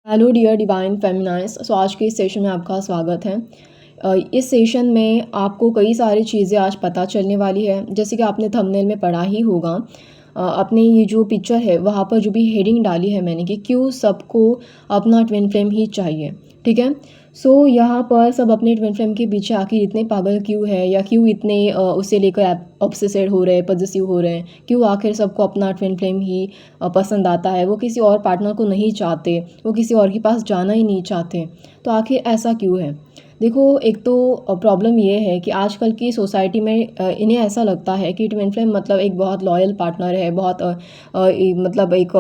Hello dear divine feminize. So आज के इस सेशन में आपका स्वागत है। इस सेशन में आपको कई सारी चीज़ें आज पता चलने वाली है। जैसे कि आपने थंबनेल में पढ़ा ही होगा, अपने ये जो पिक्चर है वहाँ पर जो भी हेडिंग डाली है मैंने कि क्यों सबको अपना ट्विन फ्लेम ही चाहिए। ठीक है, सो यहाँ पर सब अपने ट्विन फ्लेम के पीछे आखिर इतने पागल क्यों है, या क्यों इतने उसे लेकर ऑब्सेसिड हो रहे हैं, पॉजेसिव हो रहे हैं, क्यों आखिर सबको अपना ट्विन फ्लेम ही पसंद आता है, वो किसी और पार्टनर को नहीं चाहते, वो किसी और के पास जाना ही नहीं चाहते। तो आखिर ऐसा क्यों है? देखो, एक तो प्रॉब्लम ये है कि आजकल की सोसाइटी में इन्हें ऐसा लगता है कि ट्विन फ्लेम मतलब एक बहुत लॉयल पार्टनर है, बहुत मतलब एक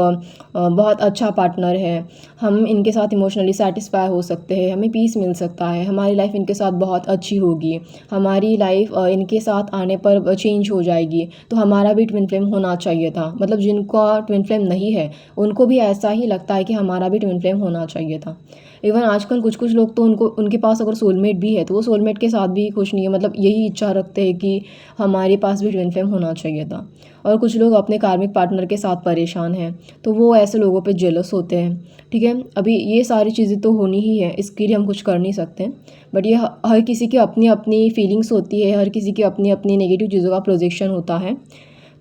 बहुत अच्छा पार्टनर है। हम इनके साथ इमोशनली सेटिस्फाई हो सकते हैं, हमें पीस मिल सकता है, हमारी लाइफ इनके साथ बहुत अच्छी होगी, हमारी लाइफ इनके साथ आने पर चेंज हो जाएगी। तो हमारा भी ट्विन फ्लेम होना चाहिए था। मतलब जिनका ट्विन फ्लेम नहीं है उनको भी ऐसा ही लगता है कि हमारा भी ट्विन फ्लेम होना चाहिए था। इवन आजकल कुछ कुछ लोग तो उनके पास अगर सोलमेट भी है तो वो सोलमेट के साथ भी खुश नहीं है, मतलब यही इच्छा रखते हैं कि हमारे पास भी ट्विन फ्लेम होना चाहिए था। और कुछ लोग अपने कार्मिक पार्टनर के साथ परेशान हैं, तो वो ऐसे लोगों पे जेलस होते हैं। ठीक है, अभी ये सारी चीज़ें तो होनी ही है, इसके लिए हम कुछ कर नहीं सकते। बट ये हर किसी की अपनी अपनी फीलिंग्स होती है, हर किसी की अपनी अपनी नेगेटिव चीज़ों का प्रोजेक्शन होता है।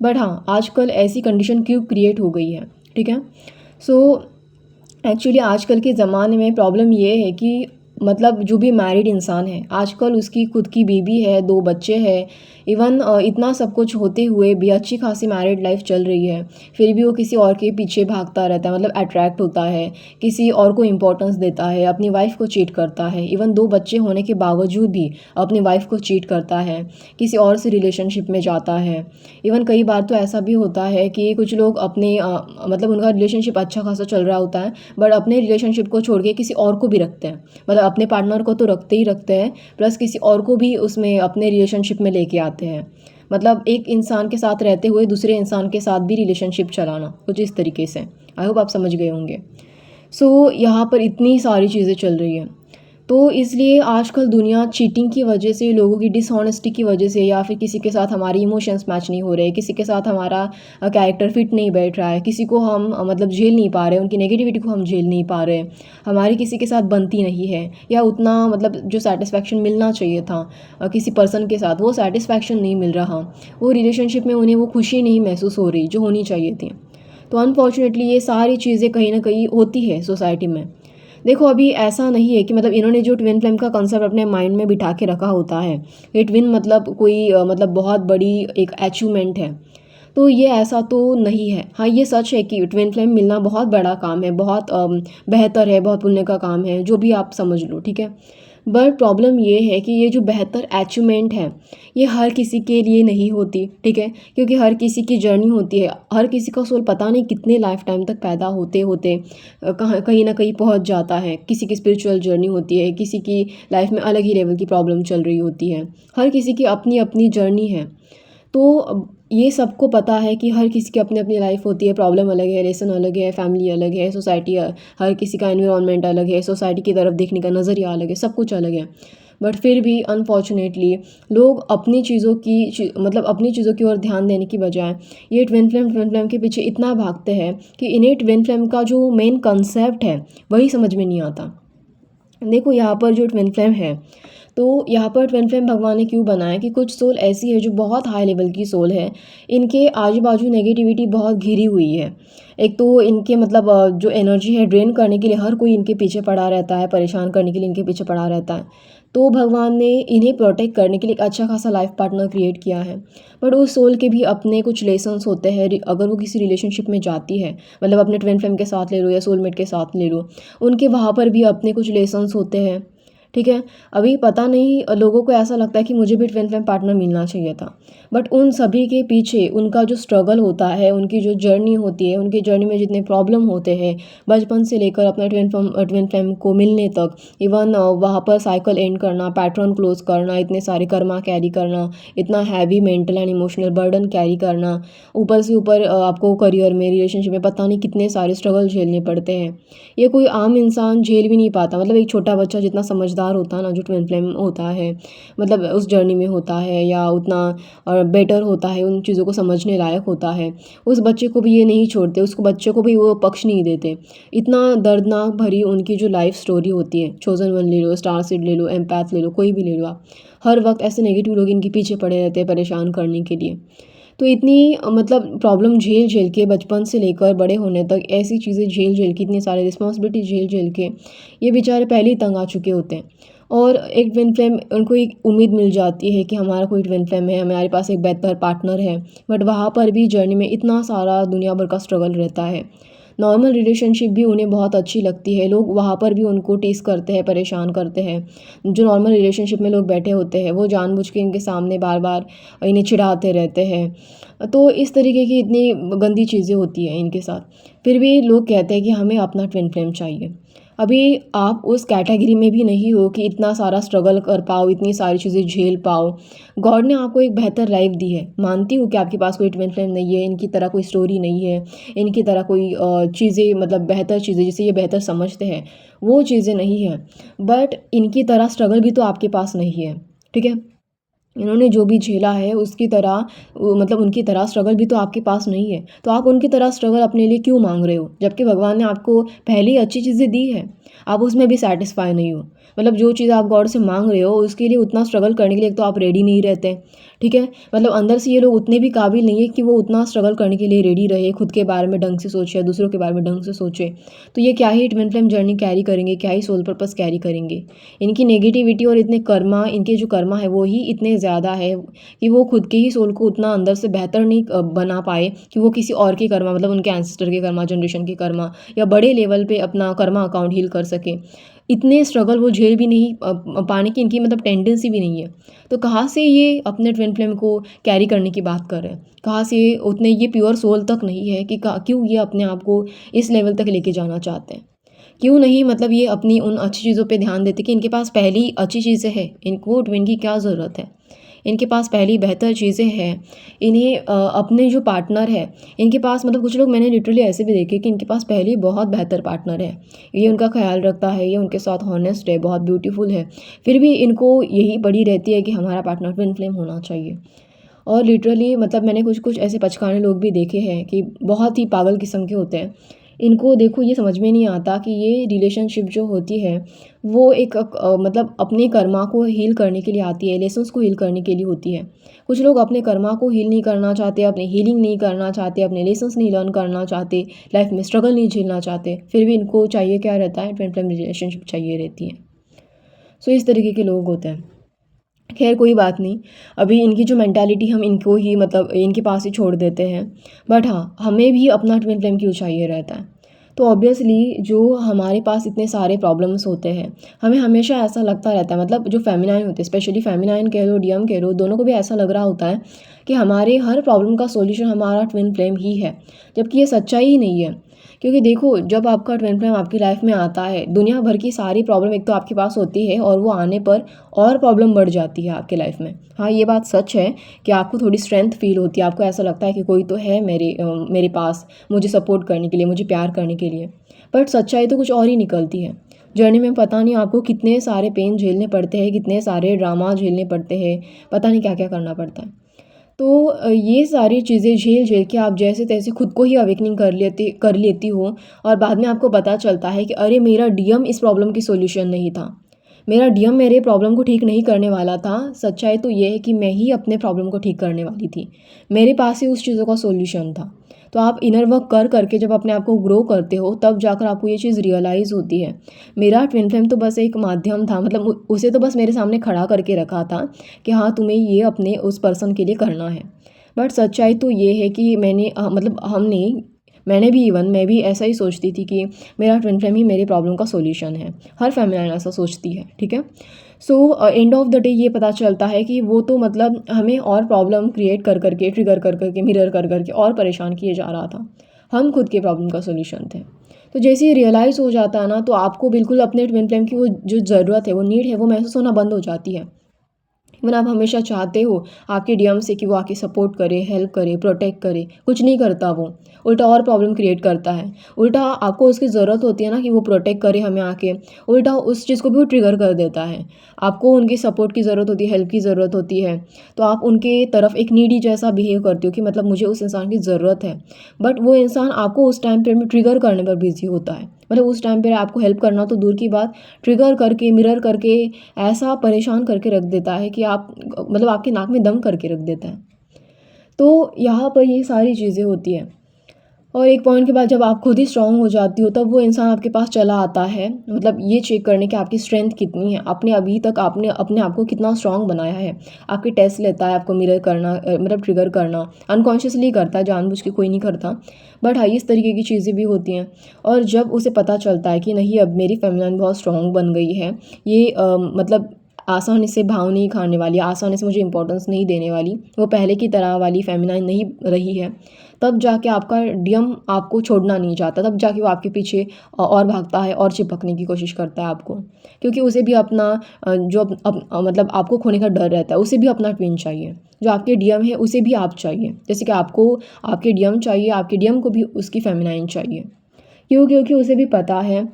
बट हाँ, आजकल ऐसी कंडीशन क्यों क्रिएट हो गई है? ठीक है, सो एक्चुअली आजकल के ज़माने में प्रॉब्लम ये है कि मतलब जो भी मैरिड इंसान है आजकल, उसकी खुद की बीवी है, 2 बच्चे हैं, इवन इतना सब कुछ होते हुए भी अच्छी खासी मैरिड लाइफ चल रही है, फिर भी वो किसी और के पीछे भागता रहता है, मतलब अट्रैक्ट होता है, किसी और को इम्पोर्टेंस देता है, अपनी वाइफ को चीट करता है। इवन 2 बच्चे होने के बावजूद भी अपनी वाइफ को चीट करता है, किसी और से रिलेशनशिप में जाता है। इवन कई बार तो ऐसा भी होता है कि कुछ लोग अपने मतलब उनका रिलेशनशिप अच्छा खासा चल रहा होता है, बट अपने रिलेशनशिप को छोड़ के किसी और को भी रखते हैं। मतलब अपने पार्टनर को तो रखते ही रखते हैं, प्लस किसी और को भी उसमें अपने रिलेशनशिप में लेके आते हैं। मतलब एक इंसान के साथ रहते हुए दूसरे इंसान के साथ भी रिलेशनशिप चलाना, कुछ इस तरीके से। आई होप आप समझ गए होंगे। सो यहाँ पर इतनी सारी चीज़ें चल रही हैं, तो इसलिए आजकल दुनिया चीटिंग की वजह से, लोगों की डिसऑनेस्टी की वजह से, या फिर किसी के साथ हमारी इमोशंस मैच नहीं हो रहे, किसी के साथ हमारा कैरेक्टर फिट नहीं बैठ रहा है, किसी को हम मतलब झेल नहीं पा रहे, उनकी नेगेटिविटी को हम झेल नहीं पा रहे, हमारी किसी के साथ बनती नहीं है, या उतना मतलब जो सेटिस्फैक्शन मिलना चाहिए था किसी पर्सन के साथ, वो सेटिस्फैक्शन नहीं मिल रहा, वो रिलेशनशिप में उन्हें वो खुशी नहीं महसूस हो रही जो होनी चाहिए थी। तो अनफॉर्चुनेटली ये सारी चीज़ें कहीं ना कहीं होती है सोसाइटी में। देखो, अभी ऐसा नहीं है कि मतलब इन्होंने जो ट्विन फ्लेम का कंसेप्ट अपने माइंड में बिठा के रखा होता है, ये ट्विन मतलब कोई मतलब बहुत बड़ी एक अचीवमेंट है, तो ये ऐसा तो नहीं है। हाँ, ये सच है कि ट्विन फ्लेम मिलना बहुत बड़ा काम है, बहुत बेहतर है, बहुत पुण्य का काम है, जो भी आप समझ लो। ठीक है, बट प्रॉब्लम ये है कि ये जो बेहतर अचीवमेंट है ये हर किसी के लिए नहीं होती। ठीक है, क्योंकि हर किसी की जर्नी होती है, हर किसी का सोल पता नहीं कितने लाइफ टाइम तक पैदा होते होते कहाँ कहीं ना कहीं पहुंच जाता है। किसी की स्पिरिचुअल जर्नी होती है, किसी की लाइफ में अलग ही लेवल की प्रॉब्लम चल रही होती है, हर किसी की अपनी अपनी जर्नी है। तो ये सबको पता है कि हर किसी की अपनी अपनी लाइफ होती है, प्रॉब्लम अलग है, लेसन अलग है, फैमिली अलग है, सोसाइटी हर किसी का एनवायरनमेंट अलग है, सोसाइटी की तरफ देखने का नज़रिया अलग है, सब कुछ अलग है। बट फिर भी अनफॉर्चुनेटली लोग अपनी चीज़ों की मतलब अपनी चीज़ों की ओर ध्यान देने की बजाय ये ट्विन फ्लेम के पीछे इतना भागते हैं कि इन्हें ट्विन फ्लेम का जो मेन कंसेप्ट है वही समझ में नहीं आता। देखो, यहाँ पर जो ट्विन फ्लेम है, तो यहाँ पर ट्विन फ्लेम भगवान ने क्यों बनाया कि कुछ सोल ऐसी है जो बहुत हाई लेवल की सोल है, इनके आजू बाजू नेगेटिविटी बहुत घिरी हुई है। एक तो इनके मतलब जो एनर्जी है ड्रेन करने के लिए हर कोई इनके पीछे पड़ा रहता है, परेशान करने के लिए इनके पीछे पड़ा रहता है। तो भगवान ने इन्हें प्रोटेक्ट करने के लिए एक अच्छा खासा लाइफ पार्टनर क्रिएट किया है। बट उस सोल के भी अपने कुछ लेसन्स होते हैं। अगर वो किसी रिलेशनशिप में जाती है, मतलब अपने ट्विन फ्लेम के साथ ले लो या सोलमेट के साथ ले लो, उनके वहाँ पर भी अपने कुछ लेसन्स होते हैं। ठीक है, अभी पता नहीं लोगों को ऐसा लगता है कि मुझे भी ट्विन फ्लेम पार्टनर मिलना चाहिए था, बट उन सभी के पीछे उनका जो स्ट्रगल होता है, उनकी जो जर्नी होती है, उनकी जर्नी में जितने प्रॉब्लम होते हैं बचपन से लेकर अपने ट्विन फ्लेम को मिलने तक, इवन वहाँ पर साइकिल एंड करना, पैटर्न क्लोज करना, इतने सारे कर्मा कैरी करना, इतना heavy mental and emotional burden carry करना, ऊपर से ऊपर आपको करियर में, रिलेशनशिप में पता नहीं कितने सारे स्ट्रगल झेलने पड़ते हैं। ये कोई आम इंसान झेल भी नहीं पाता। मतलब एक छोटा बच्चा जितना समझदार समझदार होता ना जो ट्विन फ्लेम होता है, मतलब उस जर्नी में होता है या उतना बेटर होता है, उन चीज़ों को समझने लायक होता है, उस बच्चे को भी ये नहीं छोड़ते, उसको बच्चे को भी वो पक्ष नहीं देते। इतना दर्दनाक भरी उनकी जो लाइफ स्टोरी होती है, चोज़न वन ले लो, स्टार सीड ले लो, एम्पैथ ले लो, कोई भी ले लो आप, हर वक्त ऐसे नेगेटिव लोग इनके पीछे पड़े रहते हैं परेशान करने के लिए। तो इतनी मतलब प्रॉब्लम झेल झेल के बचपन से लेकर बड़े होने तक ऐसी चीज़ें झेल झेल के, इतनी सारी रिस्पॉन्सिबिलिटी झेल झेल के ये बेचारे पहले ही तंग आ चुके होते हैं। और एक ट्विन फ्लेम, उनको एक उम्मीद मिल जाती है कि हमारा कोई ट्विन फ्लेम है, हमारे पास एक बेहतर पार्टनर है, बट वहाँ पर भी जर्नी में इतना सारा दुनिया भर का स्ट्रगल रहता है। नॉर्मल रिलेशनशिप भी उन्हें बहुत अच्छी लगती है, लोग वहाँ पर भी उनको टीस करते हैं, परेशान करते हैं। जो नॉर्मल रिलेशनशिप में लोग बैठे होते हैं वो जानबूझ के इनके सामने बार बार इन्हें चिढ़ाते रहते हैं। तो इस तरीके की इतनी गंदी चीज़ें होती हैं इनके साथ, फिर भी लोग कहते हैं कि हमें अपना ट्विन फ्लेम चाहिए। अभी आप उस कैटेगरी में भी नहीं हो कि इतना सारा स्ट्रगल कर पाओ, इतनी सारी चीज़ें झेल पाओ। गॉड ने आपको एक बेहतर लाइफ दी है, मानती हूँ कि आपके पास कोई ट्विन फ्लेम नहीं है, इनकी तरह कोई स्टोरी नहीं है, इनकी तरह कोई चीज़ें, मतलब बेहतर चीज़ें जिसे ये बेहतर समझते हैं वो चीज़ें नहीं हैं, बट इनकी तरह स्ट्रगल भी तो आपके पास नहीं है, ठीक है। इन्होंने जो भी झेला है उसकी तरह मतलब उनकी तरह स्ट्रगल भी तो आपके पास नहीं है, तो आप उनकी तरह स्ट्रगल अपने लिए क्यों मांग रहे हो, जबकि भगवान ने आपको पहले ही अच्छी चीज़ें दी है, आप उसमें भी सेटिस्फाई नहीं हो। मतलब जो चीज़ आप गॉड से मांग रहे हो उसके लिए उतना स्ट्रगल करने के लिए एक तो आप रेडी नहीं रहते, ठीक है। मतलब अंदर से ये लोग उतने भी काबिल नहीं है कि वो उतना स्ट्रगल करने के लिए रेडी रहे, खुद के बारे में ढंग से सोचे, दूसरों के बारे में ढंग से सोचे। तो ये क्या ही ट्विन फ्लेम जर्नी कैरी करेंगे, क्या ही सोल पर्पस कैरी करेंगे। इनकी नेगेटिविटी और इतने कर्मा, इनके जो कर्मा है वो ही इतने ज़्यादा है कि वो खुद के ही सोल को उतना अंदर से बेहतर नहीं बना पाए कि वो किसी और के कर्मा, मतलब उनके एंसेस्टर के कर्मा, जनरेशन के कर्मा या बड़े लेवल पे अपना कर्मा अकाउंट हील कर सके। इतने स्ट्रगल वो झेल भी नहीं पाने की इनकी मतलब टेंडेंसी भी नहीं है। तो कहाँ से ये अपने ट्विन फ्लेम को कैरी करने की बात कर रहे हैं, कहाँ से उतने ये प्योर सोल तक नहीं है कि क्यों ये अपने आप को इस लेवल तक लेके जाना चाहते हैं। क्यों नहीं मतलब ये अपनी उन अच्छी चीज़ों पे ध्यान देते कि इनके पास पहली अच्छी चीज़ें हैं, इनको ट्विन की क्या ज़रूरत है, इनके पास पहली बेहतर चीज़ें हैं। इन्हें अपने जो पार्टनर है इनके पास, मतलब कुछ लोग मैंने लिटरली ऐसे भी देखे कि इनके पास पहले ही बहुत बेहतर पार्टनर है, ये उनका ख्याल रखता है, ये उनके साथ हॉनेस्ट है, बहुत ब्यूटीफुल है, फिर भी इनको यही पड़ी रहती है कि हमारा पार्टनर ट्विन फ्लेम होना चाहिए। और लिटरली मतलब मैंने कुछ कुछ ऐसे पचकाने लोग भी देखे हैं कि बहुत ही पागल किस्म के होते हैं। इनको देखो ये समझ में नहीं आता कि ये रिलेशनशिप जो होती है वो एक मतलब अपने कर्मा को हील करने के लिए आती है, लेसन्स को हील करने के लिए होती है। कुछ लोग अपने कर्मा को हील नहीं करना चाहते, अपने हीलिंग नहीं करना चाहते, अपने लेसन्स नहीं लर्न करना चाहते, लाइफ में स्ट्रगल नहीं झेलना चाहते, फिर भी इनको चाहिए क्या रहता है, ट्विन फ्लेम रिलेशनशिप चाहिए रहती है। सो इस तरीके के लोग होते हैं। खैर कोई बात नहीं, अभी इनकी जो मेंटालिटी हम इनको ही मतलब इनके पास ही छोड़ देते हैं, बट हाँ हमें भी अपना ट्विन फ्लेम क्यों चाहिए रहता है। तो ऑब्वियसली जो हमारे पास इतने सारे प्रॉब्लम्स होते हैं, हमें हमेशा ऐसा लगता रहता है, मतलब जो फेमिनाइन होते हैं, स्पेशली फेमिनाइन कह लो डीएम कह लो, दोनों को भी ऐसा लग रहा होता है कि हमारे हर प्रॉब्लम का सॉल्यूशन हमारा ट्विन फ्लेम ही है, जबकि ये सच्चाई ही नहीं है। क्योंकि देखो जब आपका ट्विन फ्लेम आपकी लाइफ में आता है, दुनिया भर की सारी प्रॉब्लम एक तो आपके पास होती है और वो आने पर और प्रॉब्लम बढ़ जाती है आपके लाइफ में। हाँ ये बात सच है कि आपको थोड़ी स्ट्रेंथ फील होती है, आपको ऐसा लगता है कि कोई तो है मेरे पास मुझे सपोर्ट करने के लिए, मुझे प्यार करने के लिए, बट सच्चाई तो कुछ और ही निकलती है। जर्नी में पता नहीं आपको कितने सारे पेन झेलने पड़ते हैं, कितने सारे ड्रामा झेलने पड़ते हैं, पता नहीं क्या क्या करना पड़ता है। तो ये सारी चीज़ें झेल झेल के आप जैसे तैसे खुद को ही अवेकनिंग कर लेती हो, और बाद में आपको पता चलता है कि अरे मेरा डीएम इस प्रॉब्लम की सॉल्यूशन नहीं था, मेरा डीएम मेरे प्रॉब्लम को ठीक नहीं करने वाला था। सच्चाई तो ये है कि मैं ही अपने प्रॉब्लम को ठीक करने वाली थी, मेरे पास ही उस चीज़ों का सॉल्यूशन था। तो आप इनर वर्क कर करके जब अपने आप को ग्रो करते हो तब जाकर आपको ये चीज़ रियलाइज़ होती है। मेरा ट्विन फ्लेम तो बस एक माध्यम था, मतलब उसे तो बस मेरे सामने खड़ा करके रखा था कि हाँ तुम्हें ये अपने उस पर्सन के लिए करना है। बट सच्चाई तो ये है कि मतलब मैंने भी, इवन मैं भी ऐसा ही सोचती थी कि मेरा ट्विन फ्लेम ही मेरे प्रॉब्लम का सॉल्यूशन है, हर फैमिली ऐसा सोचती है, ठीक है। So end of the day ये पता चलता है कि वो तो मतलब हमें और प्रॉब्लम क्रिएट कर करके, ट्रिगर कर करके, मिरर कर करके और परेशान किए जा रहा था, हम खुद के प्रॉब्लम का सॉल्यूशन थे। तो जैसे ही रियलाइज़ हो जाता है ना, तो आपको बिल्कुल अपने ट्विन फ्लेम की वो जो ज़रूरत है, वो नीड है, वो महसूस होना बंद हो जाती है। इवन आप हमेशा चाहते हो आपके डीएम से कि वो आके सपोर्ट करे, हेल्प करे, प्रोटेक्ट करे, कुछ नहीं करता वो, उल्टा और प्रॉब्लम क्रिएट करता है। उल्टा आपको उसकी ज़रूरत होती है ना कि वो प्रोटेक्ट करे हमें आके, उल्टा उस चीज़ को भी वो ट्रिगर कर देता है। आपको उनकी सपोर्ट की ज़रूरत होती है, हेल्प की ज़रूरत होती है, तो आप उनके तरफ एक नीडी जैसा बिहेव करते हो कि मतलब मुझे उस इंसान की ज़रूरत है। बट वो इंसान आपको उस टाइम पे ट्रिगर करने पर बिज़ी होता है। मतलब उस टाइम पे आपको हेल्प करना तो दूर की बात, ट्रिगर करके, मिरर करके ऐसा परेशान करके रख देता है कि आप मतलब आपकी नाक में दम करके रख देता है। तो यहाँ पर ये सारी चीज़ें होती हैं और एक पॉइंट के बाद जब आप खुद ही स्ट्रांग हो जाती हो तब वो इंसान आपके पास चला आता है, मतलब ये चेक करने कि आपकी स्ट्रेंथ कितनी है, आपने अभी तक आपने अपने आप को कितना स्ट्रांग बनाया है। आपके टेस्ट लेता है, आपको मिरर करना मतलब ट्रिगर करना अनकॉन्शियसली करता है, जानबूझ के कोई नहीं करता। बट हाँ, इस तरीके की चीज़ें भी होती हैं और जब उसे पता चलता है कि नहीं अब मेरी फेमिनाइन बहुत स्ट्रांग बन गई है, ये मतलब आसानी से भाव नहीं खाने वाली, आसानी से मुझे इंपॉर्टेंस नहीं देने वाली, वो पहले की तरह वाली फेमिनाइन नहीं रही है, तब जाके आपका डीएम आपको छोड़ना नहीं चाहता, तब जाके वो आपके पीछे और भागता है और चिपकने की कोशिश करता है आपको। क्योंकि उसे भी अपना जो मतलब आपको खोने का डर रहता है, उसे भी अपना ट्विन चाहिए। जो आपके डीएम है उसे भी आप चाहिए, जैसे कि आपको आपके डीएम चाहिए, आपके डीएम को भी उसकी फेमिनाइन चाहिए। क्यों? क्योंकि उसे भी पता है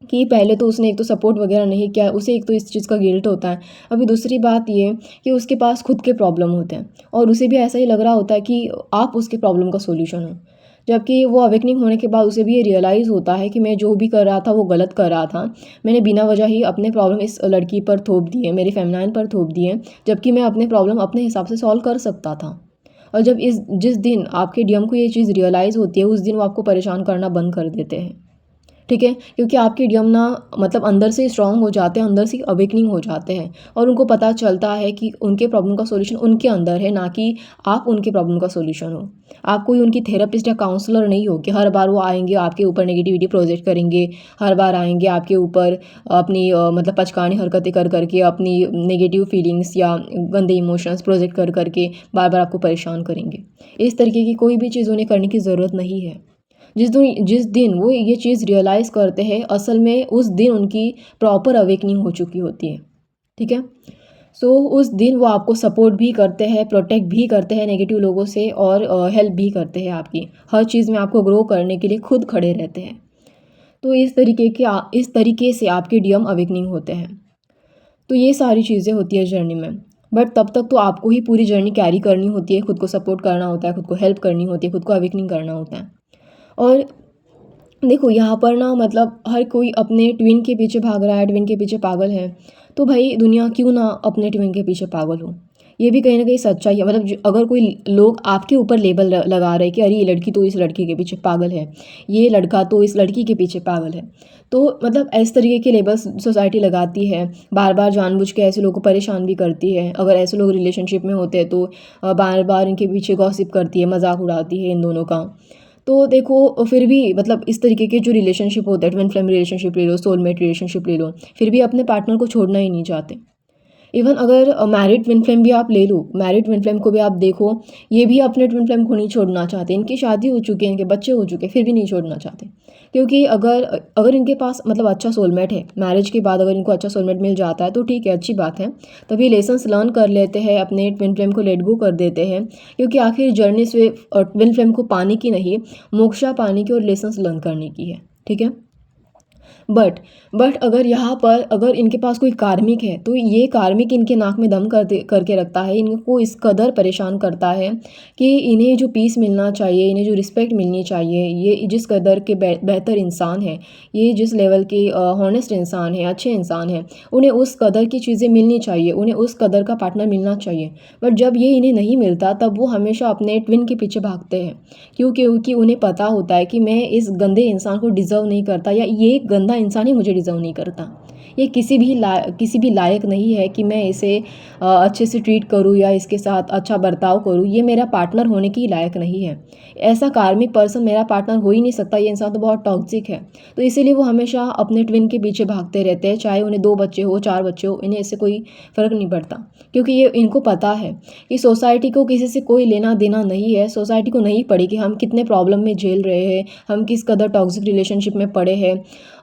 कि पहले तो उसने एक तो सपोर्ट वगैरह नहीं किया, उसे एक तो इस चीज़ का गिल्ट होता है। अभी दूसरी बात ये कि उसके पास खुद के प्रॉब्लम होते हैं और उसे भी ऐसा ही लग रहा होता है कि आप उसके प्रॉब्लम का सॉल्यूशन हो। जबकि वो अवेकनिंग होने के बाद उसे भी ये रियलाइज़ होता है कि मैं जो भी कर रहा था वो गलत कर रहा था। मैंने बिना वजह ही अपने प्रॉब्लम इस लड़की पर थोप दिए, मेरी फेमिनाइन पर थोप दिए, जबकि मैं अपने प्रॉब्लम अपने हिसाब से सॉल्व कर सकता था। और जब जिस दिन आपके डीएम को ये चीज़ रियलाइज़ होती है, उस दिन वो आपको परेशान करना बंद कर देते हैं। ठीक है? क्योंकि आपके डीएम ना मतलब अंदर से स्ट्रॉन्ग हो जाते हैं, अंदर से अवेकनिंग हो जाते हैं और उनको पता चलता है कि उनके प्रॉब्लम का सॉल्यूशन उनके अंदर है, ना कि आप उनके प्रॉब्लम का सॉल्यूशन हो। आप कोई उनकी थेरेपिस्ट या काउंसलर नहीं हो कि हर बार वो आएँगे आपके ऊपर नेगेटिविटी प्रोजेक्ट करेंगे, हर बार आएँगे आपके ऊपर अपनी मतलब पचकानी हरकतें कर के अपनी नेगेटिव फीलिंग्स या गंदे इमोशंस प्रोजेक्ट कर के बार-बार आपको परेशान करेंगे। इस तरीके की कोई भी चीज़ उन्हें करने की ज़रूरत नहीं है। जिस दिन वो ये चीज़ रियलाइज़ करते हैं, असल में उस दिन उनकी प्रॉपर अवेकनिंग हो चुकी होती है। ठीक है? सो उस दिन वो आपको सपोर्ट भी करते हैं, प्रोटेक्ट भी करते हैं नेगेटिव लोगों से और हेल्प भी करते हैं आपकी। हर चीज़ में आपको ग्रो करने के लिए खुद खड़े रहते हैं। तो इस तरीके से आपके डीएम अवेकनिंग होते हैं। तो ये सारी चीज़ें होती है जर्नी में। बट तब तक तो आपको ही पूरी जर्नी कैरी करनी होती है, खुद को सपोर्ट करना होता है, खुद को हेल्प करनी होती है, खुद को अवेकनिंग करना होता है। और देखो यहाँ पर ना मतलब हर कोई अपने ट्विन के पीछे भाग रहा है, ट्विन के पीछे पागल है, तो भाई दुनिया क्यों ना अपने ट्विन के पीछे पागल हो। ये भी कहीं ना कहीं सच्चाई है। मतलब अगर कोई लोग आपके ऊपर लेबल लगा रहे हैं कि अरे ये लड़की तो इस लड़के के पीछे पागल है, ये लड़का तो इस लड़की के पीछे पागल है, तो मतलब इस तरीके के लेबल्स सोसाइटी लगाती है, बार बार जानबूझ के ऐसे लोगों को परेशान भी करती है। अगर ऐसे लोग रिलेशनशिप में होते हैं तो बार बार इनके पीछे गॉसिप करती है, मजाक उड़ाती है इन दोनों का। तो देखो फिर भी मतलब इस तरीके के जो रिलेशनशिप होते हैं, ट्विन फ्लेम रिलेशनशिप ले लो, सोलमेट रिलेशनशिप ले लो, फिर भी अपने पार्टनर को छोड़ना ही नहीं चाहते। इवन अगर मैरिड ट्विन फ्लेम भी आप ले लो, मैरिड ट्विन फ्लेम को भी आप देखो, ये भी अपने ट्विन फ्लेम को नहीं छोड़ना चाहते। इनकी शादी हो चुकी है, इनके बच्चे हो चुके हैं, फिर भी नहीं छोड़ना चाहते। क्योंकि अगर अगर इनके पास मतलब अच्छा सोलमेट है, मैरिज के बाद अगर इनको अच्छा सोलमेट मिल जाता है तो ठीक है, अच्छी बात है। तभी लेसन्स लर्न कर लेते हैं, अपने ट्विन फ्लेम को लेट गो कर देते हैं। क्योंकि आखिर जर्नी से ट्विन फ्लेम को पाने की नहीं, मोक्षा पाने की और लेसन्स लर्न करने की है। ठीक है? बट बट अगर यहाँ पर अगर इनके पास कोई कार्मिक है तो ये कार्मिक इनके नाक में दम करके रखता है, इनको इस कदर परेशान करता है कि इन्हें जो पीस मिलना चाहिए, इन्हें जो रिस्पेक्ट मिलनी चाहिए, ये जिस कदर के बेहतर इंसान है, ये जिस लेवल के हॉनेस्ट इंसान है, अच्छे इंसान है, उन्हें उस कदर की चीज़ें मिलनी चाहिए, उन्हें उस कदर का पार्टनर मिलना चाहिए। बट जब ये इन्हें नहीं मिलता तब वो हमेशा अपने ट्विन के पीछे भागते हैं। क्यों? क्योंकि उन्हें पता होता है कि मैं इस गंदे इंसान को डिज़र्व नहीं करता, या ये गंदा इंसान ही मुझे डिज़र्व नहीं करता। ये किसी भी लायक नहीं है कि मैं इसे अच्छे से ट्रीट करूँ या इसके साथ अच्छा बर्ताव करूँ। ये मेरा पार्टनर होने की लायक नहीं है। ऐसा कार्मिक पर्सन मेरा पार्टनर हो ही नहीं सकता, ये इंसान तो बहुत टॉक्सिक है। तो इसीलिए वो हमेशा अपने ट्विन के पीछे भागते रहते हैं, चाहे उन्हें 2 बच्चे हो, 4 बच्चे हो, इन्हें इससे कोई फ़र्क नहीं पड़ता। क्योंकि ये इनको पता है कि सोसाइटी को किसी से कोई लेना देना नहीं है। सोसाइटी को नहीं पड़ी कि हम कितने प्रॉब्लम में झेल रहे हैं, हम किस कदर टॉक्सिक रिलेशनशिप में पड़े हैं।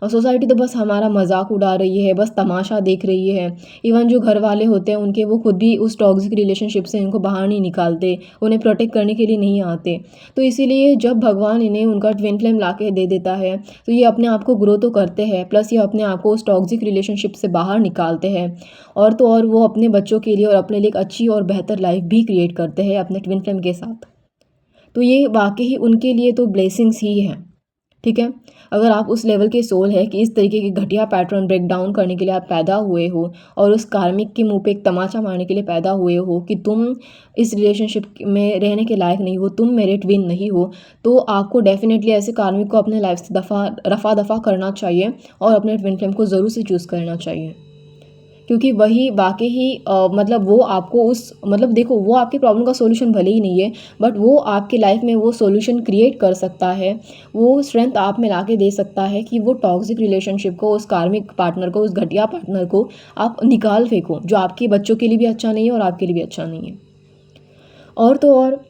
और सोसाइटी तो बस हमारा मजाक उड़ा रही है, बस तमाशा देख रही है। इवन जो घर वाले होते हैं उनके, वो खुद भी उस टॉक्सिक रिलेशनशिप से इनको बाहर नहीं निकालते, उन्हें प्रोटेक्ट करने के लिए नहीं आते। तो इसीलिए जब भगवान इन्हें उनका ट्विन फ्लेम ला के दे देता है तो ये अपने आप को ग्रो तो करते हैं, प्लस ये अपने आप को उस टॉक्सिक रिलेशनशिप से बाहर निकालते हैं। और तो और वो अपने बच्चों के लिए और अपने लिए एक अच्छी और बेहतर लाइफ भी क्रिएट करते हैं अपने ट्विन फ्लेम के साथ। तो ये वाकई ही उनके लिए तो ब्लेसिंग्स ही है। ठीक है, अगर आप उस लेवल के सोल है कि इस तरीके के घटिया पैटर्न ब्रेक डाउन करने के लिए आप पैदा हुए हो और उस कार्मिक के मुंह पे एक तमाचा मारने के लिए पैदा हुए हो कि तुम इस रिलेशनशिप में रहने के लायक नहीं हो, तुम मेरे ट्विन नहीं हो, तो आपको डेफिनेटली ऐसे कार्मिक को अपने लाइफ से रफा दफा करना चाहिए और अपने ट्विन फ्लेम को ज़रूर से चूज़ करना चाहिए। क्योंकि वही वाकई ही मतलब वो आपको उस मतलब देखो, वो आपके प्रॉब्लम का सॉल्यूशन भले ही नहीं है, बट वो आपके लाइफ में वो सॉल्यूशन क्रिएट कर सकता है, वो स्ट्रेंथ आप में ला के दे सकता है कि वो टॉक्सिक रिलेशनशिप को, उस कार्मिक पार्टनर को, उस घटिया पार्टनर को आप निकाल फेंको, जो आपके बच्चों के लिए भी अच्छा नहीं है और आपके लिए भी अच्छा नहीं है। और तो और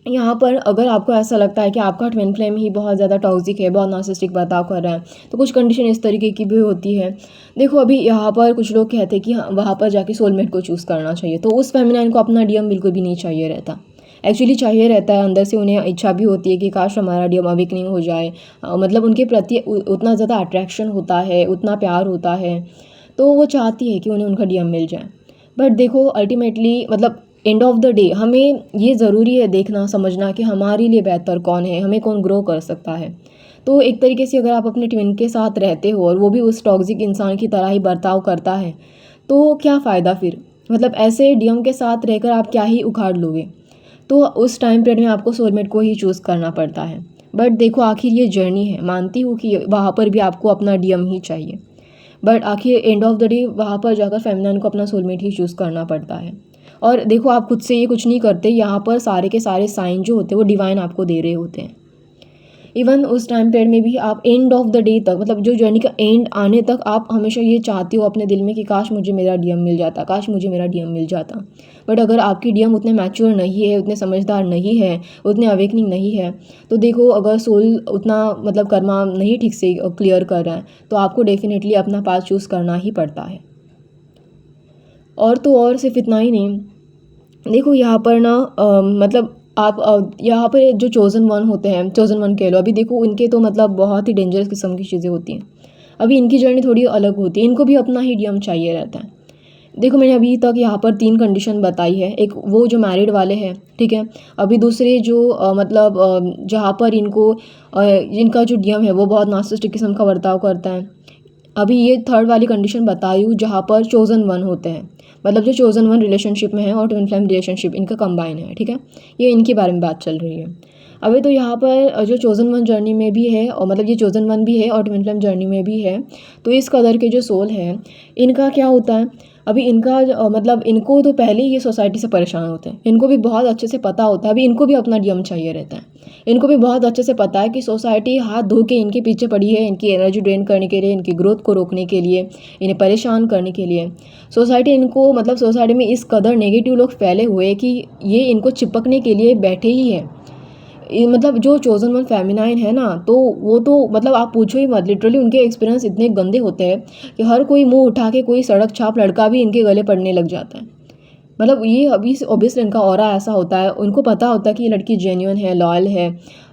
यहाँ पर अगर आपको ऐसा लगता है कि आपका ट्विन फ्लेम ही बहुत ज़्यादा टॉक्सिक है, बहुत नार्सिसिस्टिक बर्ताव कर रहा है, तो कुछ कंडीशन इस तरीके की भी होती है। देखो, अभी यहाँ पर कुछ लोग कहते हैं कि हाँ, वहाँ पर जाके सोलमेट को चूज़ करना चाहिए, तो उस फेमिनाइन को अपना डीएम बिल्कुल भी नहीं चाहिए रहता। एक्चुअली चाहिए रहता है, अंदर से उन्हें इच्छा भी होती है कि काश हमारा डीएम अवेकनिंग हो जाए। मतलब उनके प्रति उतना ज़्यादा अट्रैक्शन होता है, उतना प्यार होता है, तो वो चाहती है कि उन्हें उनका डीएम मिल जाए। बट देखो, अल्टीमेटली मतलब एंड ऑफ द डे हमें ये ज़रूरी है देखना समझना कि हमारे लिए बेहतर कौन है, हमें कौन ग्रो कर सकता है। तो एक तरीके से अगर आप अपने ट्विन के साथ रहते हो और वो भी उस टॉक्सिक इंसान की तरह ही बर्ताव करता है, तो क्या फ़ायदा फिर? मतलब ऐसे डीएम के साथ रहकर आप क्या ही उखाड़ लोगे? तो उस टाइम पीरियड में आपको सोलमेट को ही चूज़ करना पड़ता है। बट देखो, आखिर ये जर्नी है, मानती हूँ कि वहाँ पर भी आपको अपना डीएम ही चाहिए, बट आखिर एंड ऑफ द डे वहाँ पर जाकर फेमिनाइन को अपना सोलमेट ही चूज़ करना पड़ता है। और देखो, आप खुद से ये कुछ नहीं करते, यहाँ पर सारे के सारे साइन जो होते हैं वो डिवाइन आपको दे रहे होते हैं। इवन उस टाइम पीरियड में भी आप एंड ऑफ द डे तक, मतलब जो जर्नी का एंड आने तक, आप हमेशा ये चाहते हो अपने दिल में कि काश मुझे मेरा डीएम मिल जाता, काश मुझे मेरा डीएम मिल जाता। बट अगर आपकी डीएम उतने मैच्योर नहीं है, उतने समझदार नहीं है, उतने अवेकनिंग नहीं है, तो देखो, अगर सोल उतना मतलब कर्मा नहीं ठीक से क्लियर कर रहा है, तो आपको डेफिनेटली अपना पाथ चूज़ करना ही पड़ता है। और तो और सिर्फ इतना ही नहीं, देखो यहाँ पर ना मतलब आप यहाँ पर जो चोज़न वन होते हैं, चोज़न वन कह लो, अभी देखो इनके तो मतलब बहुत ही डेंजरस किस्म की चीज़ें होती हैं। अभी इनकी जर्नी थोड़ी अलग होती है, इनको भी अपना ही डीएम चाहिए रहता है। देखो, मैंने अभी तक यहाँ पर 3 कंडीशन बताई है। एक वो जो मैरिड वाले हैं, ठीक है। अभी दूसरे जो मतलब जहाँ पर इनको इनका जो डीएम है वो बहुत नार्सिसिस्टिक किस्म का बर्ताव करता है। अभी ये थर्ड वाली कंडीशन बताई हूँ जहाँ पर चोज़न वन होते हैं, मतलब जो चोज़न वन रिलेशनशिप में है और ट्विन फ्लेम रिलेशनशिप इनका कंबाइन है, ठीक है। ये इनके बारे में बात चल रही है। अभी तो यहाँ पर जो चोज़न वन जर्नी में भी है, और मतलब ये चोज़न वन भी है और ट्विन फ्लेम जर्नी में भी है, तो इस कदर के जो सोल हैं, इनका क्या होता है, अभी इनका मतलब इनको तो पहले ही ये सोसाइटी से परेशान होते हैं, इनको भी बहुत अच्छे से पता होता है, अभी इनको भी अपना डीएम चाहिए रहता है। इनको भी बहुत अच्छे से पता है कि सोसाइटी हाथ धो के इनके पीछे पड़ी है, इनकी एनर्जी ड्रेन करने के लिए, इनकी ग्रोथ को रोकने के लिए, इन्हें परेशान करने के लिए। सोसाइटी इनको मतलब सोसाइटी में इस कदर नेगेटिव लोग फैले हुए कि ये इनको चिपकने के लिए बैठे ही हैं। मतलब जो चोज़न वन फेमिनाइन है ना, तो वो तो मतलब आप पूछो ही मत, लिटरली उनके एक्सपीरियंस इतने गंदे होते हैं कि हर कोई मुंह उठा के कोई सड़क छाप लड़का भी इनके गले पड़ने लग जाता है। मतलब ये अभी ऑब्वियसली इनका ऑरा ऐसा होता है, उनको पता होता है कि ये लड़की जेन्युइन है, लॉयल है,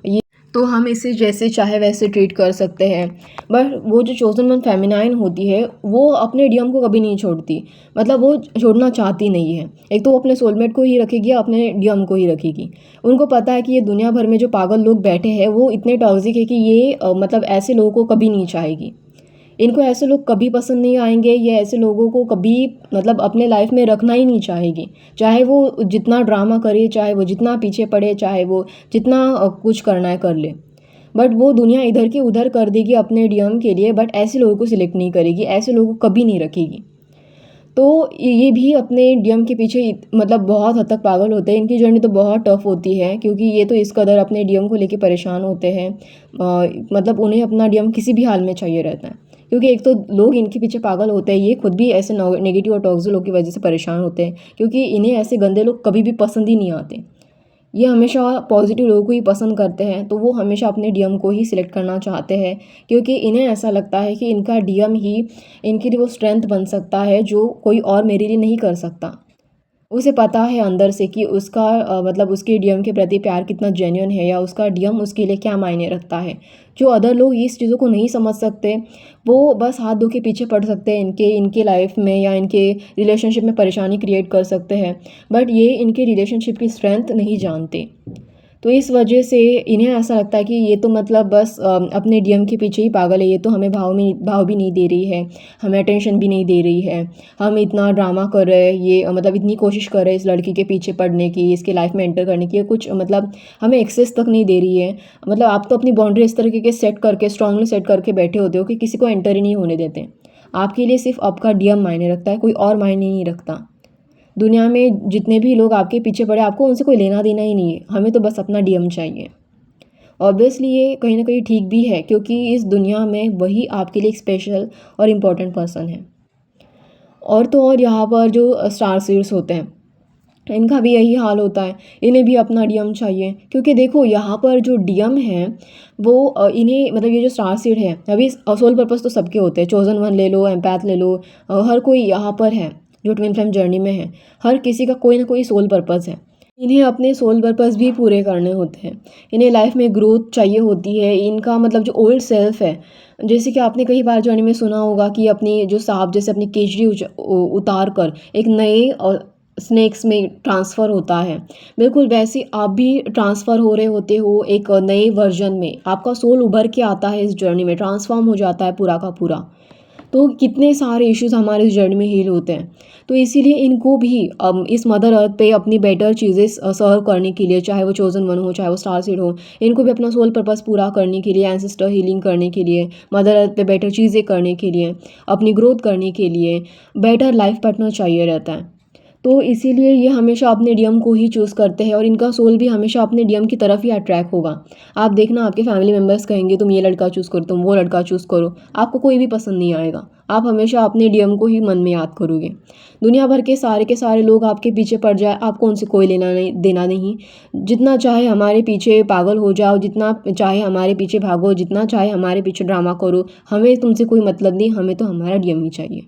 ये तो हम इसे जैसे चाहे वैसे ट्रीट कर सकते हैं। बट वो जो चोज़न वन फेमिनाइन होती है, वो अपने डीएम को कभी नहीं छोड़ती, मतलब वो छोड़ना चाहती नहीं है। एक तो वो अपने सोलमेट को ही रखेगी, अपने डीएम को ही रखेगी। उनको पता है कि ये दुनिया भर में जो पागल लोग बैठे हैं वो इतने टॉक्सिक है कि ये मतलब ऐसे लोगों को कभी नहीं चाहेगी। इनको ऐसे लोग कभी पसंद नहीं आएंगे, ये ऐसे लोगों को कभी मतलब अपने लाइफ में रखना ही नहीं चाहेगी। चाहे वो जितना ड्रामा करे, चाहे वो जितना पीछे पड़े, चाहे वो जितना कुछ करना है कर ले, बट वो दुनिया इधर की उधर कर देगी अपने डीएम के लिए, बट ऐसे लोगों को सिलेक्ट नहीं करेगी, ऐसे लोगों को कभी नहीं रखेगी। तो ये भी अपने डीएम के पीछे मतलब बहुत हद तक पागल होते हैं। इनकी जर्नी तो बहुत टफ होती है, क्योंकि ये तो इस कदर अपने डीएम को लेके परेशान होते हैं। मतलब उन्हें अपना डीएम किसी भी हाल में चाहिए रहता है, क्योंकि एक तो लोग इनके पीछे पागल होते हैं, ये खुद भी ऐसे नेगेटिव और टॉक्सिक लोग की वजह से परेशान होते हैं, क्योंकि इन्हें ऐसे गंदे लोग कभी भी पसंद ही नहीं आते। ये हमेशा पॉजिटिव लोगों को ही पसंद करते हैं, तो वो हमेशा अपने डीएम को ही सिलेक्ट करना चाहते हैं, क्योंकि इन्हें ऐसा लगता है कि इनका डीएम ही इनके लिए वो स्ट्रेंथ बन सकता है जो कोई और मेरे लिए नहीं कर सकता। उसे पता है अंदर से कि उसका मतलब उसके डीएम के प्रति प्यार कितना जेन्युइन है, या उसका डीएम उसके लिए क्या मायने रखता है। जो अदर लोग इस चीज़ों को नहीं समझ सकते, वो बस हाथ धो के पीछे पड़ सकते हैं, इनके इनके लाइफ में या इनके रिलेशनशिप में परेशानी क्रिएट कर सकते हैं, बट ये इनके रिलेशनशिप की स्ट्रेंथ नहीं जानते। तो इस वजह से इन्हें ऐसा लगता है कि ये तो मतलब बस अपने डीएम के पीछे ही पागल है, ये तो हमें भाव भी नहीं दे रही है, हमें अटेंशन भी नहीं दे रही है, हम इतना ड्रामा कर रहे हैं, ये मतलब इतनी कोशिश कर रहे हैं इस लड़की के पीछे पड़ने की, इसके लाइफ में एंटर करने की, ये कुछ मतलब हमें एक्सेस तक नहीं दे रही है। मतलब आप तो अपनी बाउंड्री इस तरीके के सेट करके स्ट्रांगली सेट करके बैठे होते हो कि किसी को एंटर ही नहीं होने देते। आपके लिए सिर्फ आपका डीएम मायने रखता है, कोई और मायने नहीं रखता। दुनिया में जितने भी लोग आपके पीछे पड़े, आपको उनसे कोई लेना देना ही नहीं है, हमें तो बस अपना डीएम चाहिए। ऑब्वियसली ये कहीं ना कहीं ठीक भी है, क्योंकि इस दुनिया में वही आपके लिए एक स्पेशल और इम्पोर्टेंट पर्सन है। और तो और यहाँ पर जो स्टार सीड्स होते हैं, इनका भी यही हाल होता है, इन्हें भी अपना डीएम चाहिए, क्योंकि देखो यहाँ पर जो डीएम है वो इन्हें मतलब ये जो स्टार सीड है, अभी सोल पर्पस तो सबके होते हैं, चोजन वन ले लो, एम्पैथ ले लो, हर कोई यहाँ पर है जो ट्विन फ्लेम जर्नी में है, हर किसी का कोई ना कोई सोल पर्पस है। इन्हें अपने सोल पर्पस भी पूरे करने होते हैं, इन्हें लाइफ में ग्रोथ चाहिए होती है, इनका मतलब जो ओल्ड सेल्फ है, जैसे कि आपने कई बार जर्नी में सुना होगा कि अपनी जो सांप जैसे अपनी केचड़ी उतार कर एक नए और स्नेक्स में ट्रांसफ़र होता है, बिल्कुल वैसे आप भी ट्रांसफ़र हो रहे होते हो एक नए वर्जन में, आपका सोल उभर के आता है इस जर्नी में, ट्रांसफॉर्म हो जाता है पूरा का पूरा। तो कितने सारे इश्यूज़ हमारे इस जर्नी में हील होते हैं। तो इसीलिए इनको भी इस मदर अर्थ पे अपनी बेटर चीज़ें सर्व करने के लिए, चाहे वो चोज़न वन हो, चाहे वो स्टार सीड हो, इनको भी अपना सोल पर्पस पूरा करने के लिए, एंसेस्टर हीलिंग करने के लिए, मदर अर्थ पे बेटर चीज़ें करने के लिए, अपनी ग्रोथ करने के लिए, बेटर लाइफ पार्टनर चाहिए रहता है। तो इसीलिए ये हमेशा अपने डीएम को ही चूज़ करते हैं, और इनका सोल भी हमेशा अपने डीएम की तरफ ही अट्रैक्ट होगा। आप देखना, आपके फैमिली मेम्बर्स कहेंगे तुम ये लड़का चूज़ करो, तुम वो लड़का चूज़ करो, आपको कोई भी पसंद नहीं आएगा। आप हमेशा अपने डीएम को ही मन में याद करोगे। दुनिया भर के सारे लोग आपके पीछे पड़ जाए, आपको उनसे कोई लेना नहीं देना नहीं। जितना चाहे हमारे पीछे पागल हो जाओ, जितना चाहे हमारे पीछे भागो, जितना चाहे हमारे पीछे ड्रामा करो, हमें तुमसे कोई मतलब नहीं, हमें तो हमारा डीएम ही चाहिए।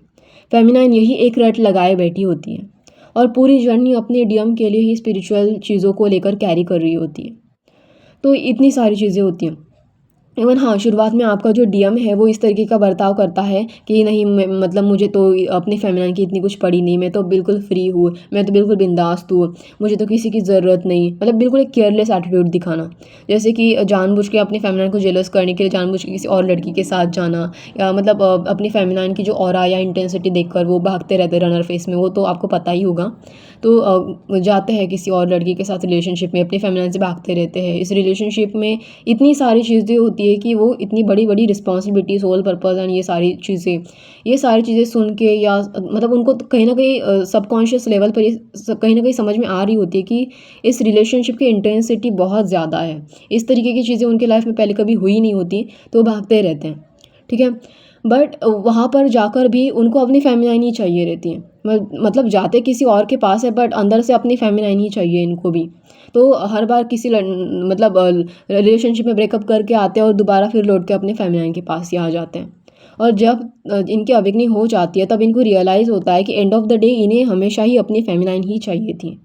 फेमिनाइन यही एक रट लगाए बैठी होती है, और पूरी जर्नी अपने डीएम के लिए ही स्पिरिचुअल चीज़ों को लेकर कैरी कर रही होती है। तो इतनी सारी चीज़ें होती हैं। इवन हाँ, शुरुआत में आपका जो डीएम है वो इस तरीके का बर्ताव करता है कि नहीं मतलब मुझे तो अपने फेमिनाइन की इतनी कुछ पड़ी नहीं, मैं तो बिल्कुल फ्री हूँ, मैं तो बिल्कुल बिंदास हूँ, मुझे तो किसी की ज़रूरत नहीं, मतलब बिल्कुल एक केयरलेस एटीट्यूड दिखाना। जैसे कि जानबूझ के अपने फेमिनाइन को जेलस करने के लिए जानबूझ के किसी और लड़की के साथ जाना, या मतलब अपनी फेमिनाइन की जो ऑरा या इंटेंसिटी देखकर वो भागते रहते रनर फेस में, वो तो आपको पता ही होगा। तो जाते हैं किसी और लड़की के साथ रिलेशनशिप में, अपनी फेमिनाइन से भागते रहते हैं। इस रिलेशनशिप में इतनी सारी चीज़ें होती है कि वो इतनी बड़ी बड़ी रिस्पॉन्सिबिलिटी, सोल पर्पस एंड ये सारी चीज़ें सुन के, या मतलब उनको तो कहीं ना कहीं सबकॉन्शियस लेवल पर ये कहीं ना कहीं समझ में आ रही होती है कि इस रिलेशनशिप की इंटेंसिटी बहुत ज़्यादा है, इस तरीके की चीज़ें उनके लाइफ में पहले कभी हुई नहीं होती, तो वो भागते रहते हैं। ठीक है, बट वहाँ पर जाकर भी उनको अपनी फेमिनाइन ही चाहिए रहती है। मतलब जाते किसी और के पास है, बट अंदर से अपनी फेमिनाइन ही चाहिए इनको भी। तो हर बार किसी मतलब रिलेशनशिप में ब्रेकअप करके आते हैं और दोबारा फिर लौट के अपने फेमिनाइन के पास ही आ जाते हैं। और जब इनकी अवेकनिंग हो जाती है, तब इनको रियलाइज़ होता है कि एंड ऑफ द डे इन्हें हमेशा ही अपनी फेमिनाइन ही चाहिए थी,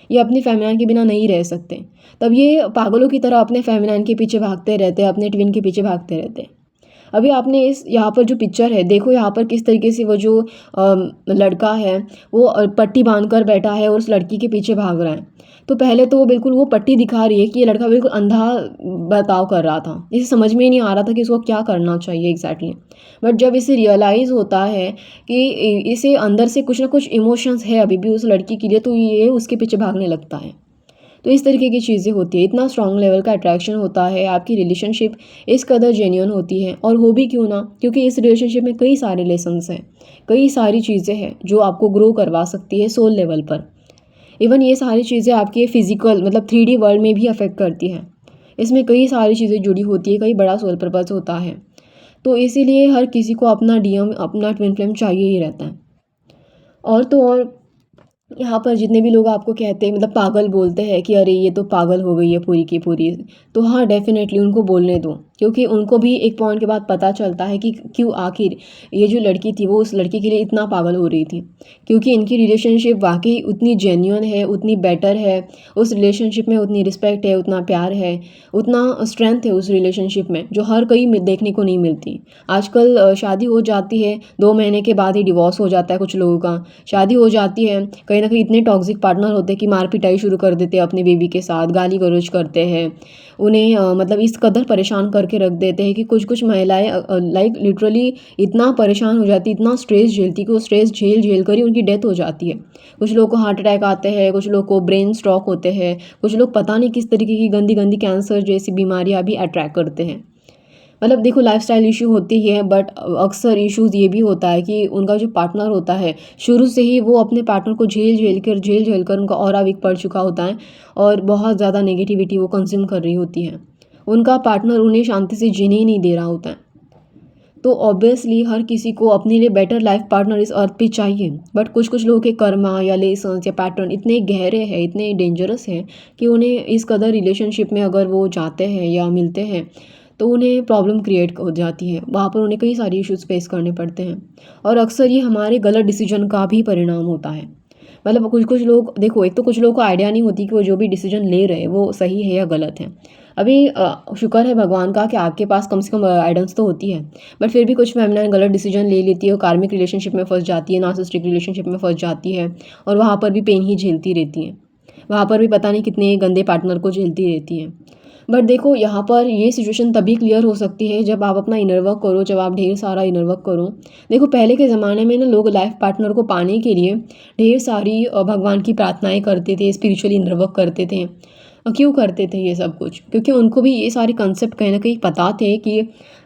ये अपनी फेमिनाइन के बिना नहीं रह सकते। तब ये पागलों की तरह अपने फेमिनाइन के पीछे भागते रहते हैं, अपने ट्विन के पीछे भागते रहते हैं। अभी आपने इस यहाँ पर जो पिक्चर है देखो, यहाँ पर किस तरीके से वो जो लड़का है वो पट्टी बांध कर बैठा है और उस लड़की के पीछे भाग रहा है। तो पहले तो वो बिल्कुल वो पट्टी दिखा रही है कि ये लड़का बिल्कुल अंधा बर्ताव कर रहा था, इसे समझ में ही नहीं आ रहा था कि इसको क्या करना चाहिए एग्जैक्टली। बट जब इसे रियलाइज़ होता है कि इसे अंदर से कुछ ना कुछ इमोशंस है अभी भी उस लड़की के लिए, तो ये उसके पीछे भागने लगता है। तो इस तरीके की चीज़ें होती है, इतना स्ट्रॉन्ग लेवल का अट्रैक्शन होता है, आपकी रिलेशनशिप इस कदर जेन्युइन होती है। और हो भी क्यों ना, क्योंकि इस रिलेशनशिप में कई सारे लेसन्स हैं, कई सारी चीज़ें हैं जो आपको ग्रो करवा सकती है सोल लेवल पर। इवन ये सारी चीज़ें आपके फिजिकल मतलब 3D वर्ल्ड में भी अफेक्ट करती हैं। इसमें कई सारी चीज़ें जुड़ी होती है, कई बड़ा सोल पर्पस होता है। तो इसीलिए हर किसी को अपना डीएम, अपना ट्विन फ्लेम चाहिए ही रहता है। और तो और यहाँ पर जितने भी लोग आपको कहते हैं, मतलब पागल बोलते हैं कि अरे ये तो पागल हो गई है पूरी की पूरी, तो हाँ डेफ़िनेटली उनको बोलने दो, क्योंकि उनको भी एक पॉइंट के बाद पता चलता है कि क्यों आखिर ये जो लड़की थी वो उस लड़के के लिए इतना पागल हो रही थी। क्योंकि इनकी रिलेशनशिप वाक़ई उतनी जेन्युइन है, उतनी बेटर है, उस रिलेशनशिप में उतनी रिस्पेक्ट है, उतना प्यार है, उतना स्ट्रेंथ है उस रिलेशनशिप में, जो हर कहीं में देखने को नहीं मिलती। आजकल शादी हो जाती है, 2 महीने के बाद ही डिवोर्स हो जाता है कुछ लोगों का। शादी हो जाती है, कहीं न कहीं इतने टॉक्सिक पार्टनर होते हैं कि मार-पिटाई शुरू कर देते हैं अपनी बीवी के साथ, गाली-गलौज करते हैं। उन्हें मतलब इस कदर परेशान करके रख देते हैं कि कुछ-कुछ महिलाएँ लाइक लिटरली इतना परेशान हो जाती, इतना स्ट्रेस झेलती कि वो स्ट्रेस झेल कर ही उनकी डेथ हो जाती है। कुछ लोगों को हार्ट अटैक आते हैं, कुछ लोग को ब्रेन स्ट्रोक होते हैं, कुछ लोग पता नहीं किस तरीके की गंदी-गंदी कैंसर जैसी बीमारियाँ भी अट्रैक्ट करते हैं। मतलब देखो लाइफ़स्टाइल इश्यू होती ही है, बट अक्सर इश्यूज़ ये भी होता है कि उनका जो पार्टनर होता है, शुरू से ही वो अपने पार्टनर को झेल-झेल कर उनका ऑरा वीक पड़ चुका होता है और बहुत ज़्यादा नेगेटिविटी वो कंज़्यूम कर रही होती है। उनका पार्टनर उन्हें शांति से जीने ही नहीं दे रहा होता है। तो ऑब्वियसली हर किसी को अपने लिए बेटर लाइफ पार्टनर इस अर्थ पे चाहिए, बट कुछ-कुछ लोगों के कर्मा या लेसन्स या पैटर्न इतने गहरे हैं, इतने डेंजरस हैं कि उन्हें इस कदर रिलेशनशिप में अगर वो जाते हैं या मिलते हैं, तो उन्हें प्रॉब्लम क्रिएट हो जाती है। वहाँ पर उन्हें कई सारी इश्यूज़ फेस करने पड़ते हैं और अक्सर ये हमारे गलत डिसीजन का भी परिणाम होता है। मतलब कुछ-कुछ लोग देखो, एक तो कुछ लोगों को आइडिया नहीं होती कि वो जो भी डिसीजन ले रहे हैं वो सही है या गलत है। अभी शुक्र है भगवान का कि आपके पास कम से कम गाइडेंस तो होती है। बट फिर भी कुछ फ़ेमिनाइन गलत डिसीजन ले लेती है और कार्मिक रिलेशनशिप में फँस जाती है, नार्सिसिस्टिक रिलेशनशिप में फँस जाती है और वहाँ पर भी पेन ही झेलती रहती हैं। वहाँ पर भी पता नहीं कितने गंदे पार्टनर को झेलती रहती हैं। बट देखो यहाँ पर ये सिचुएशन तभी क्लियर हो सकती है जब आप अपना इनर वर्क करो, जब आप ढेर सारा इनर वर्क करो। देखो पहले के ज़माने में ना लोग लाइफ़ पार्टनर को पाने के लिए ढेर सारी भगवान की प्रार्थनाएँ करते थे, स्पिरिचुअली इनर वर्क करते थे। क्यों करते थे ये सब कुछ? क्योंकि उनको भी ये सारे कंसेप्ट कहीं न कहीं पता थे कि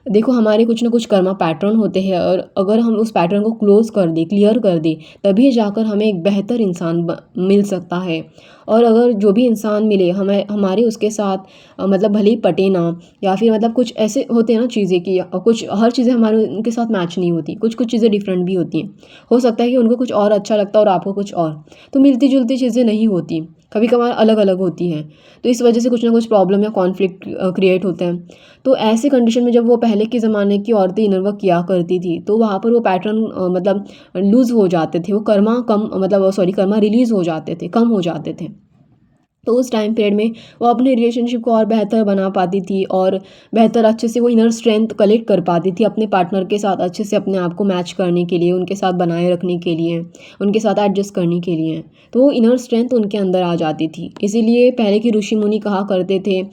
देखो हमारे कुछ न कुछ कर्मा पैटर्न होते हैं और अगर हम उस पैटर्न को क्लोज़ कर दें, क्लियर कर दें, तभी जाकर हमें एक बेहतर इंसान मिल सकता है। और अगर जो भी इंसान मिले हमें हमारे उसके साथ मतलब भले ही पटे ना, या फिर मतलब कुछ ऐसे होते हैं ना चीज़ें कि कुछ हर चीज़ें हमारे उनके साथ मैच नहीं होती, कुछ-कुछ चीज़ें डिफरेंट भी होती हैं। हो सकता है कि उनको कुछ और अच्छा लगता है और आपको कुछ और। तो मिलती-जुलती चीज़ें नहीं होती, कभी-कभार अलग-अलग होती हैं। तो इस वजह से कुछ ना कुछ प्रॉब्लम या कॉन्फ्लिक्ट क्रिएट होते हैं। तो ऐसे कंडीशन में जब वो पहले के ज़माने की औरतें इनर वर्क किया करती थी, तो वहाँ पर वो पैटर्न मतलब लूज़ हो जाते थे, वो कर्मा कम मतलब सॉरी कर्मा रिलीज़ हो जाते थे, कम हो जाते थे। तो उस टाइम पीरियड में वो अपने रिलेशनशिप को और बेहतर बना पाती थी और बेहतर अच्छे से वो इनर स्ट्रेंथ कलेक्ट कर पाती थी अपने पार्टनर के साथ अच्छे से अपने आप को मैच करने के लिए, उनके साथ बनाए रखने के लिए, उनके साथ एडजस्ट करने के लिए। तो वो इनर स्ट्रेंथ उनके अंदर आ जाती थी। इसीलिए पहले के ऋषि मुनि कहा करते थे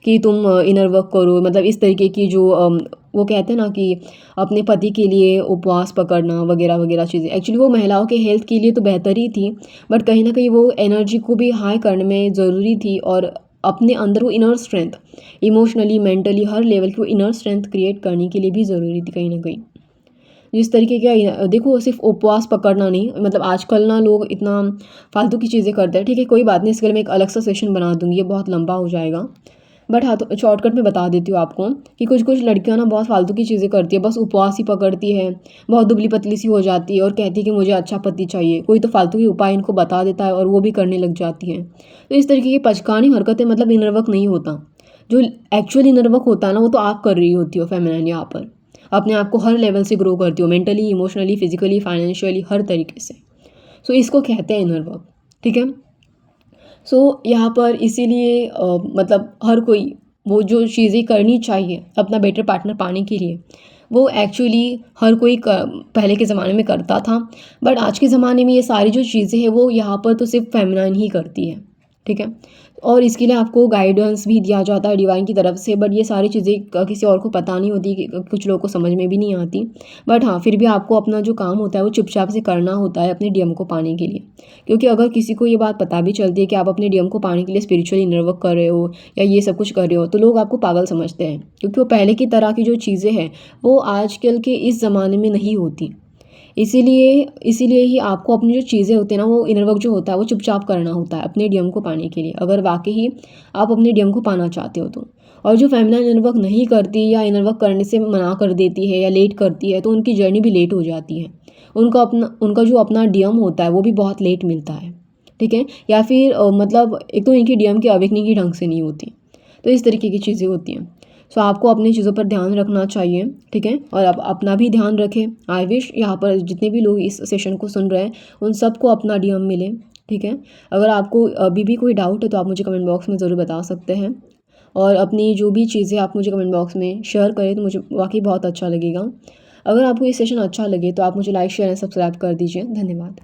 कि तुम इनर वर्क करो, मतलब इस तरीके की जो वो कहते हैं ना कि अपने पति के लिए उपवास पकड़ना वगैरह वगैरह चीज़ें। एक्चुअली वो महिलाओं के हेल्थ के लिए तो बेहतर ही थी, बट कहीं न कहीं वो एनर्जी को भी हाई करने में ज़रूरी थी और अपने अंदर वो इनर स्ट्रेंथ, इमोशनली, मेंटली हर लेवल की वो इनर स्ट्रेंथ क्रिएट करने के लिए भी ज़रूरी थी कहीं न कहीं। जिस तरीके का देखो सिर्फ़ उपवास पकड़ना नहीं, मतलब आजकल ना लोग इतना फालतू की चीज़ें करते हैं। ठीक है, कोई बात नहीं, इसके लिए मैं एक अलग सा सेशन बना दूँगी, ये बहुत लंबा हो जाएगा। बट हाँ, तो शॉर्टकट में बता देती हूँ आपको कि कुछ-कुछ लड़कियाँ ना बहुत फालतू की चीज़ें करती है, बस उपवास ही पकड़ती है, बहुत दुबली-पतली सी हो जाती है और कहती है कि मुझे अच्छा पति चाहिए। कोई तो फालतू के उपाय इनको बता देता है और वो भी करने लग जाती हैं। तो इस तरीके की पचकानी हरकतें मतलब इनर वर्क नहीं होता। जो एक्चुअल इनर वर्क होता है ना, वो तो आप कर रही होती हो फेमिनिन यहाँ पर। अपने आप को हर लेवल से ग्रो करती हो, मेंटली, इमोशनली, फिज़िकली, फाइनेंशियली हर तरीके से। सो इसको कहते हैं इनर वर्क, ठीक है? सो यहाँ पर इसीलिए मतलब हर कोई वो जो चीज़ें करनी चाहिए अपना बेटर पार्टनर पाने के लिए, वो एक्चुअली हर कोई पहले के ज़माने में करता था, बट आज के ज़माने में ये सारी जो चीज़ें हैं वो यहाँ पर तो सिर्फ फेमिनाइन ही करती है, ठीक है? और इसके लिए आपको गाइडेंस भी दिया जाता है डिवाइन की तरफ से, बट ये सारी चीज़ें किसी और को पता नहीं होती, कि कुछ लोगों को समझ में भी नहीं आती। बट हाँ, फिर भी आपको अपना जो काम होता है वो चुपचाप से करना होता है अपने डीएम को पाने के लिए। क्योंकि अगर किसी को ये बात पता भी चलती है कि आप अपने डीएम को पाने के लिए स्पिरिचुअली इनर वर्क कर रहे हो या ये सब कुछ कर रहे हो, तो लोग आपको पागल समझते हैं, क्योंकि वो पहले की तरह की जो चीज़ें हैं वो आजकल के इस ज़माने में नहीं होती। इसीलिए ही आपको अपनी जो चीज़ें होती हैं ना, वो इनर वर्क जो होता है वो चुपचाप करना होता है अपने डीएम को पाने के लिए, अगर वाक़ई ही आप अपने डीएम को पाना चाहते हो तो। और जो फेमिनिन इनर वर्क नहीं करती या इनर वर्क करने से मना कर देती है या लेट करती है, तो उनकी जर्नी भी लेट हो जाती है। उनका जो अपना डीएम होता है वो भी बहुत लेट मिलता है। ठीक है, या फिर मतलब एक तो इनकी डीएम की अवेकनिंग ही ढंग से नहीं होती, तो इस तरीके की चीज़ें होती हैं। सो आपको अपनी चीज़ों पर ध्यान रखना चाहिए, ठीक है, और आप अपना भी ध्यान रखें। आई विश यहाँ पर जितने भी लोग इस सेशन को सुन रहे हैं उन सबको अपना डीएम मिले, ठीक है। अगर आपको अभी भी कोई डाउट है तो आप मुझे कमेंट बॉक्स में ज़रूर बता सकते हैं, और अपनी जो भी चीज़ें आप मुझे कमेंट बॉक्स में शेयर करें तो मुझे वाकई बहुत अच्छा लगेगा। अगर आपको ये सेशन अच्छा लगे तो आप मुझे लाइक शेयर एंड सब्सक्राइब कर दीजिए। धन्यवाद।